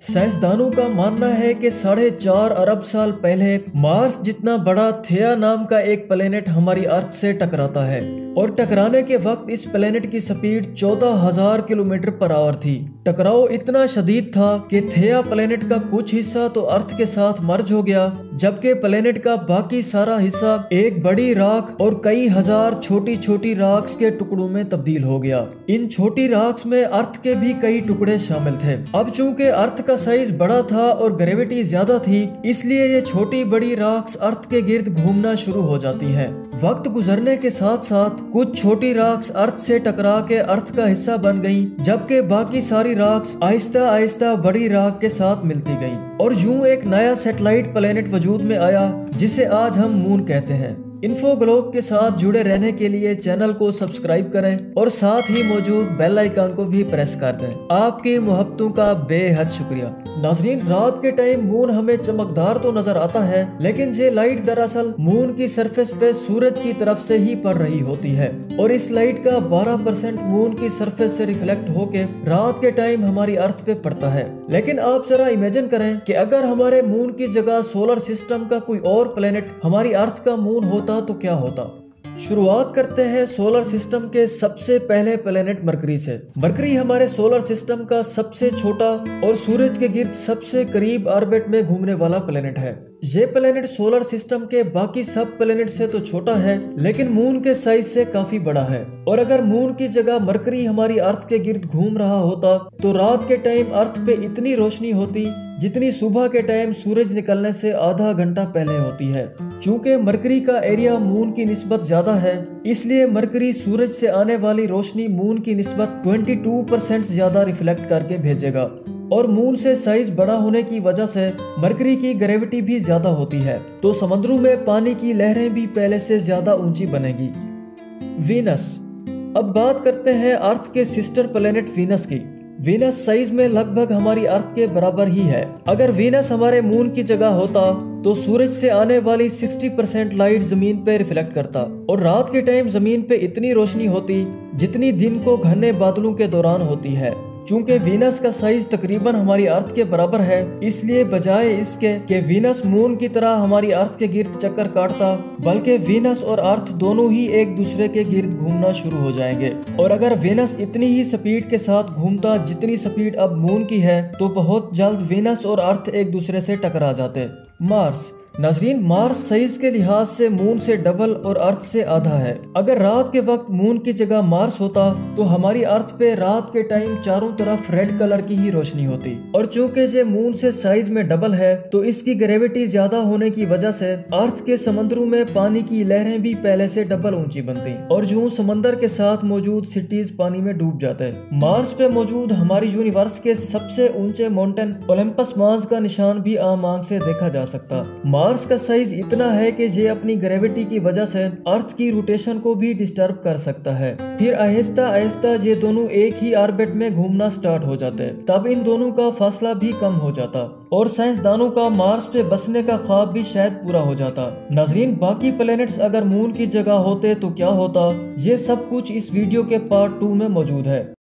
साइंसदानों का मानना है कि 4.5 अरब साल पहले मार्स जितना बड़ा थिया नाम का एक प्लेनेट हमारी अर्थ से टकराता है और टकराने के वक्त इस प्लेनेट की स्पीड 14,000 किलोमीटर पर आवर थी। टकराव इतना शदीद था कि थिया प्लेनेट का कुछ हिस्सा तो अर्थ के साथ मर्ज हो गया, जबकि प्लेनेट का बाकी सारा हिस्सा एक बड़ी राख और कई हजार छोटी छोटी राख्स के टुकड़ों में तब्दील हो गया। इन छोटी राख्स में अर्थ के भी कई टुकड़े शामिल थे। अब चूंकि अर्थ का साइज बड़ा था और ग्रेविटी ज्यादा थी, इसलिए ये छोटी बड़ी राख्स अर्थ के गिर्द घूमना शुरू हो जाती है। वक्त गुजरने के साथ साथ कुछ छोटी राख्स अर्थ से टकरा के अर्थ का हिस्सा बन गईं, जबकि बाकी सारी राख्स आहिस्ता आहिस्ता बड़ी राख के साथ मिलती गईं और यूं एक नया सैटेलाइट प्लेनेट वजूद में आया जिसे आज हम मून कहते हैं। इन्फो ग्लोब के साथ जुड़े रहने के लिए चैनल को सब्सक्राइब करें और साथ ही मौजूद बेल आइकन को भी प्रेस कर दें। आपकी मोहब्बतों का बेहद शुक्रिया। नाज़रीन, रात के टाइम मून हमें चमकदार तो नजर आता है, लेकिन ये लाइट दरअसल मून की सरफेस पे सूरज की तरफ से ही पड़ रही होती है और इस लाइट का 12% मून की सरफेस से रिफ्लेक्ट होके रात के टाइम हमारी अर्थ पे पड़ता है। लेकिन आप जरा इमेजिन करें कि अगर हमारे मून की जगह सोलर सिस्टम का कोई और प्लेनेट हमारी अर्थ का मून होता तो क्या होता। शुरुआत करते हैं सोलर सिस्टम के सबसे पहले प्लेनेट मरकरी से। मरकरी हमारे सोलर सिस्टम का सबसे छोटा और सूरज के गिर्द सबसे करीब ऑर्बिट में घूमने वाला प्लेनेट है। ये प्लेनेट सोलर सिस्टम के बाकी सब प्लेनेट से तो छोटा है, लेकिन मून के साइज से काफी बड़ा है। और अगर मून की जगह मरकरी हमारी अर्थ के गिर्द घूम रहा होता तो रात के टाइम अर्थ पे इतनी रोशनी होती जितनी सुबह के टाइम सूरज निकलने से आधा घंटा पहले होती है। चूंकि मरकरी का एरिया मून की निस्बत ज्यादा है, इसलिए मरकरी सूरज से आने वाली रोशनी मून की निस्बत 22% ज्यादा रिफ्लेक्ट करके भेजेगा। और मून से साइज बड़ा होने की वजह से मरकरी की ग्रेविटी भी ज्यादा होती है, तो समुद्रों में पानी की लहरें भी पहले से ज्यादा ऊंची बनेगी। वीनस। अब बात करते हैं अर्थ के सिस्टर प्लेनेट वीनस की। वीनस साइज में लगभग हमारी अर्थ के बराबर ही है। अगर वीनस हमारे मून की जगह होता तो सूरज से आने वाली 60% लाइट जमीन पे रिफ्लेक्ट करता और रात के टाइम जमीन पे इतनी रोशनी होती जितनी दिन को घने बादलों के दौरान होती है। चूंकि वीनस का साइज तकरीबन हमारी अर्थ के बराबर है, इसलिए बजाय इसके कि वीनस मून की तरह हमारी अर्थ के गिर्द चक्कर काटता, बल्कि वीनस और अर्थ दोनों ही एक दूसरे के गिर्द घूमना शुरू हो जाएंगे। और अगर वीनस इतनी ही स्पीड के साथ घूमता जितनी स्पीड अब मून की है, तो बहुत जल्द वीनस और अर्थ एक दूसरे से टकरा जाते। मार्स। नाज़रीन, मार्स साइज के लिहाज से मून से डबल और अर्थ से आधा है। अगर रात के वक्त मून की जगह मार्स होता तो हमारी अर्थ पे रात के टाइम चारों तरफ रेड कलर की ही रोशनी होती। और चूंकि ये मून से साइज में डबल है, तो इसकी ग्रेविटी ज्यादा होने की वजह से अर्थ के समंदरों में पानी की लहरें भी पहले से डबल ऊंची बनती और यूं समंदर के साथ मौजूद सिटीज पानी में डूब जाते। मार्स पे मौजूद हमारी यूनिवर्स के सबसे ऊंचे माउंटेन ओलंपस मांस का निशान भी आम आंख से देखा जा सकता। मार्स का साइज इतना है कि ये अपनी ग्रेविटी की वजह से अर्थ की रोटेशन को भी डिस्टर्ब कर सकता है। फिर आहिस्ता आहिस्ता ये दोनों एक ही ऑर्बिट में घूमना स्टार्ट हो जाते, तब इन दोनों का फासला भी कम हो जाता और साइंसदानों का मार्स पे बसने का ख्वाब भी शायद पूरा हो जाता। नाज़रीन, बाकी प्लैनेट्स अगर मून की जगह होते तो क्या होता, ये सब कुछ इस वीडियो के पार्ट 2 में मौजूद है।